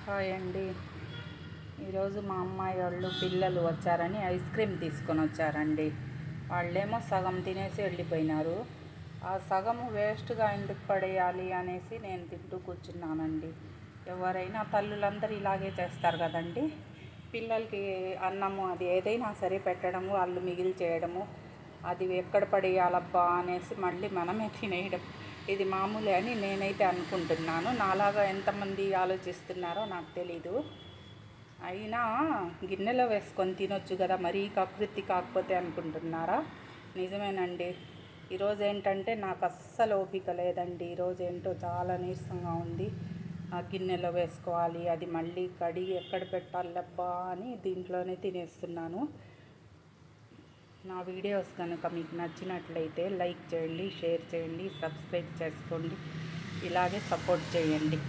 Hi అండి. ఈరోజు మా అమ్మాయి వాళ్ళు పిల్లలు వచ్చారని ఐస్ క్రీమ్ తీసుకొని వచ్చారండి. వాళ్ళేమో సగం తినేసి వెళ్ళిపోయినారు. ఆ సగం వేస్ట్గా ఎందుకు పడేయాలి అనేసి నేను తింటూ కూర్చున్నానండి. ఎవరైనా తల్లులందరూ ఇలాగే చేస్తారు కదండి. పిల్లలకి అన్నము అది ఏదైనా సరే పెట్టడము, వాళ్ళు మిగిలి చేయడము, అది ఎక్కడ పడేయాలబ్బా అనేసి మళ్ళీ మనమే తినేయడం, ఇది మామూలే అని నేనైతే అనుకుంటున్నాను. నాలాగా ఎంతమంది ఆలోచిస్తున్నారో నాకు తెలీదు. అయినా గిన్నెలో వేసుకొని తినొచ్చు కదా, మరీ కకృతి కాకపోతే అనుకుంటున్నారా? నిజమేనండి. ఈరోజు ఏంటంటే నాకు అస్సలు ఓపిక లేదండి. ఈరోజు ఏంటో చాలా నీరసంగా ఉంది. ఆ గిన్నెలో వేసుకోవాలి, అది మళ్ళీ కడిగి ఎక్కడ పెట్టాలబ్బా అని దీంట్లోనే తినేస్తున్నాను. నా వీడియోస్ కనుక మీకు నచ్చినట్లయితే లైక్ చేయండి, షేర్ చేయండి, సబ్స్క్రైబ్ చేసుకోండి. ఇలాగే సపోర్ట్ చేయండి.